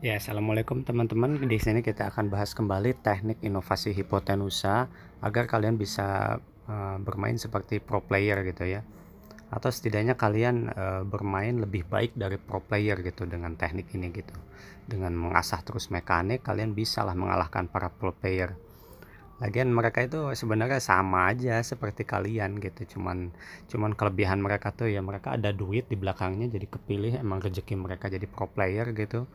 Ya, assalamualaikum teman-teman. Di sini kita akan bahas kembali teknik inovasi hipotenusa agar kalian bisa bermain seperti pro player gitu ya, atau setidaknya kalian bermain lebih baik dari pro player gitu dengan teknik ini gitu. Dengan mengasah terus mekanik, kalian bisa lah mengalahkan para pro player. Lagian mereka itu sebenarnya sama aja seperti kalian gitu, cuman kelebihan mereka tuh ya mereka ada duit di belakangnya, jadi kepilih emang rezeki mereka jadi pro player gitu.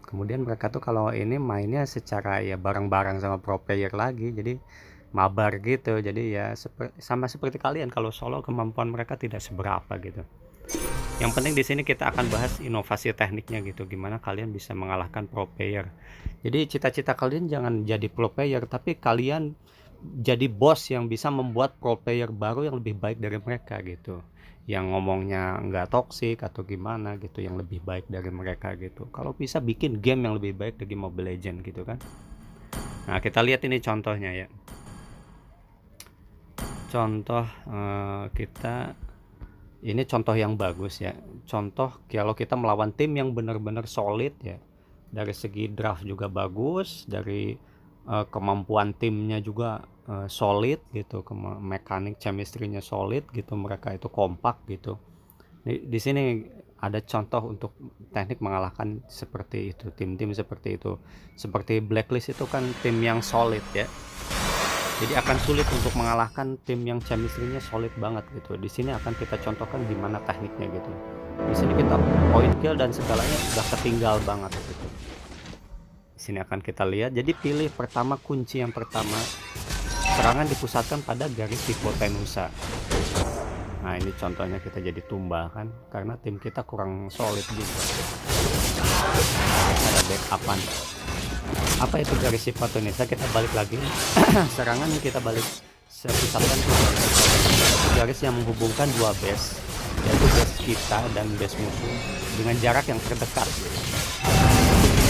Kemudian mereka tuh kalau ini mainnya secara ya bareng-bareng sama pro player lagi, jadi mabar gitu. Jadi ya sama seperti kalian, kalau solo kemampuan mereka tidak seberapa gitu. Yang penting di sini kita akan bahas inovasi tekniknya gitu, gimana kalian bisa mengalahkan pro player. Jadi cita-cita kalian jangan jadi pro player, tapi kalian jadi bos yang bisa membuat pro player baru yang lebih baik dari mereka gitu, yang ngomongnya nggak toksik atau gimana gitu, yang lebih baik dari mereka gitu. Kalau bisa bikin game yang lebih baik dari Mobile Legends gitu kan. Nah, kita lihat ini contohnya ya. Contoh kita ini contoh yang bagus ya. Contoh kalau kita melawan tim yang benar-benar solid ya, dari segi draft juga bagus, dari kemampuan timnya juga solid gitu, mekanik chemistry-nya solid gitu, mereka itu kompak gitu. Di sini ada contoh untuk teknik mengalahkan seperti itu, tim-tim seperti itu. Seperti Blacklist itu kan tim yang solid ya, jadi akan sulit untuk mengalahkan tim yang chemistry-nya solid banget gitu. Di sini akan kita contohkan gimana tekniknya gitu. Di sini kita point kill dan segalanya udah ketinggal banget gitu. Di sini akan kita lihat. Jadi pilih pertama, kunci yang pertama, serangan dipusatkan pada garis hipotenusa. Nah, ini contohnya kita jadi tumbal kan, karena tim kita kurang solid juga. Ada backupan. Apa itu garis hipotenusa? Kita balik lagi. Serangan kita balik pusatkan ke garis yang menghubungkan dua base, yaitu base kita dan base musuh dengan jarak yang terdekat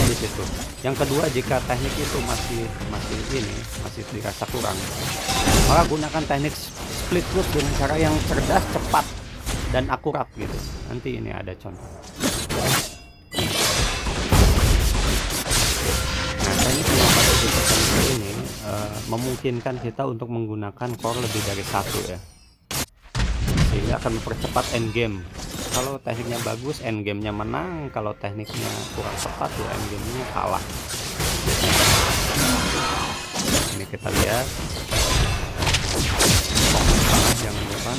di situ. Yang kedua, jika teknik itu masih dirasa kurang, maka gunakan teknik split push dengan cara yang cerdas, cepat, dan akurat gitu. Nanti ini ada contoh. Ini memungkinkan kita untuk menggunakan core lebih dari satu ya, sehingga akan mempercepat endgame. Kalau tekniknya bagus, endgame-nya menang. Kalau tekniknya kurang tepat, ya endgame-nya kalah. Ini kita lihat. Jangan lupa.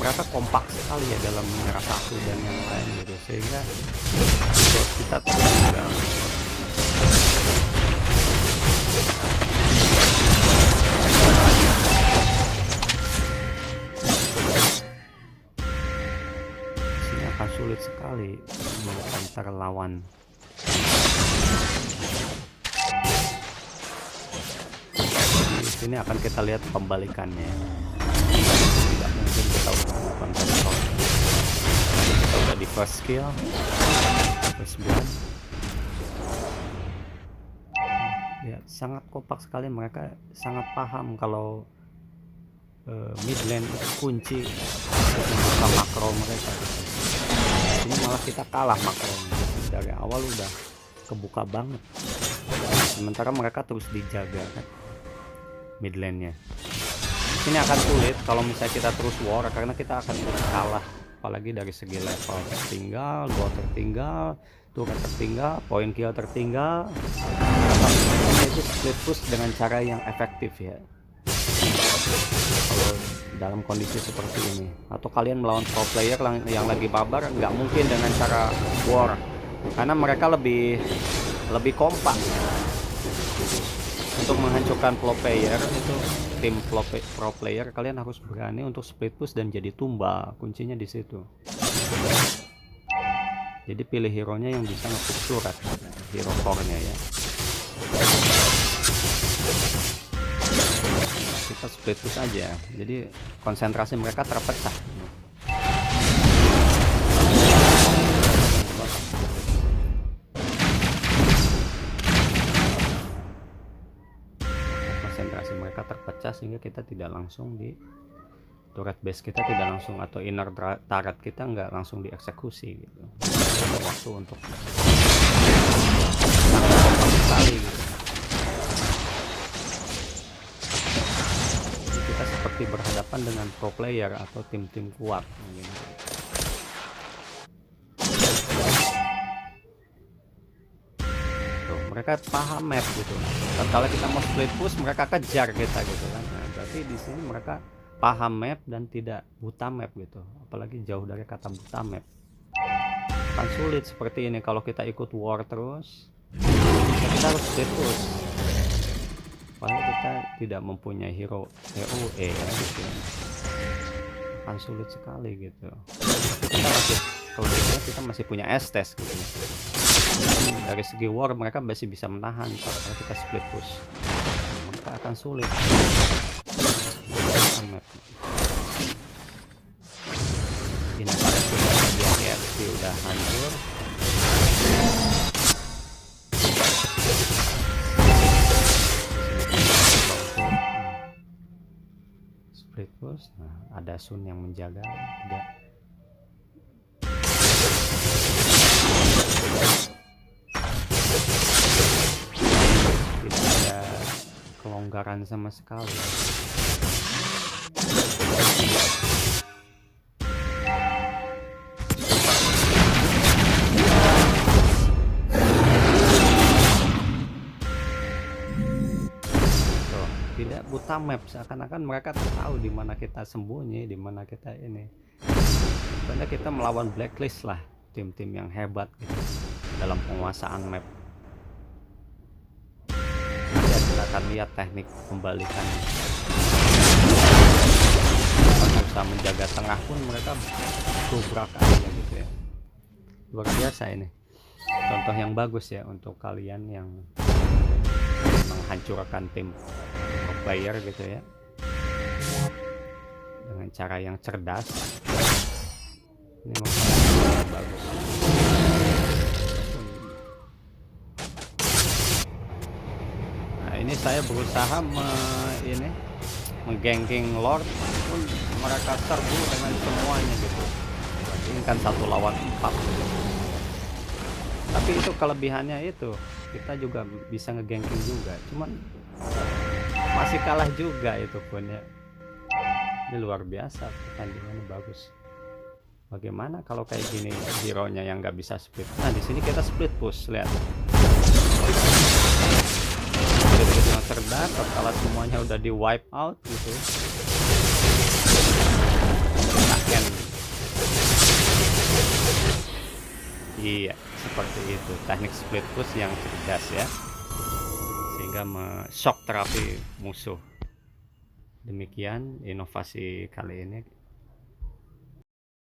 Mereka kompak sekali ya dalam menyerang satu dan yang lain gitu, sehingga kita tidak sini akan sulit sekali antar lawan. Di sini akan kita lihat pembalikannya. Tidak mungkin kita melakukan control. Kita udah di first skill, first blood. Ya, sangat kompak sekali, mereka sangat paham kalau mid lane kunci untuk membuka makro mereka. Ini malah kita kalah makro dari awal, udah kebuka banget, sementara mereka terus dijaga kan mid lane-nya. Ini akan sulit kalau misalnya kita terus war, karena kita akan terus kalah, apalagi dari segi level tertinggal, gol tertinggal, turret tertinggal, point kill tertinggal. Itu split push dengan cara yang efektif ya, kalau dalam kondisi seperti ini. Atau kalian melawan pro player yang lagi babar, nggak mungkin dengan cara war, karena mereka lebih kompak. Untuk menghancurkan pro player itu, tim pro player, kalian harus berani untuk split push dan jadi tumbal. Kuncinya di situ. Jadi pilih hero nya yang bisa ngepush surat, hero core nya ya. Kita split push aja, jadi konsentrasi mereka terpecah. Konsentrasi mereka terpecah sehingga kita tidak langsung turret base kita tidak langsung, atau inner turret kita nggak langsung dieksekusi gitu. Ada waktu untuk sekali gitu. Jadi kita seperti berhadapan dengan pro player atau tim-tim kuat gitu. Tuh, mereka paham map gitu. Dan kalau kita mau split push, mereka kejar kita gitu kan. Nah, berarti di sini mereka paham map dan tidak buta map gitu. Apalagi jauh dari kata buta map. Akan sulit seperti ini kalau kita ikut war terus. Kita harus split push. Padahal kita tidak mempunyai hero EOE ya, gitu. Akan sulit sekali gitu. Kita masih, kalau kita masih punya S-test gitu. Dari segi war mereka masih bisa menahan. Kalau kita split push, mereka akan sulit. Ini dia udah hancur. Split push. Nah, ada Sun yang menjaga. Tidak ada kelonggaran sama sekali. Tidak buta map, seakan-akan mereka tahu di mana kita sembunyi, di mana kita ini. Karena kita melawan blacklist lah, tim-tim yang hebat gitu, dalam penguasaan map. Nanti kita akan lihat teknik pembalikan. Berusaha menjaga tengah pun mereka dobrak aja gitu ya. Luar biasa ini. Contoh yang bagus ya untuk kalian yang menghancurkan tim player gitu ya, dengan cara yang cerdas. Ini memang bagus. Nah, ini saya berusaha mengganking Lord pun mereka serbu dengan semuanya gitu. Ini kan 1 lawan 4 gitu. Tapi itu kelebihannya, itu kita juga bisa ngeganking juga, cuman masih kalah juga itu pun ya. Ini luar biasa, pertandingannya bagus. Bagaimana kalau kayak gini hero nya yang nggak bisa split? Nah, di sini kita split push, lihat. Yang cerdas, kalau semuanya udah di wipe out gitu. Akan. Iya, seperti itu teknik split push yang cerdas ya, sehingga shock terapi musuh. Demikian inovasi kali ini.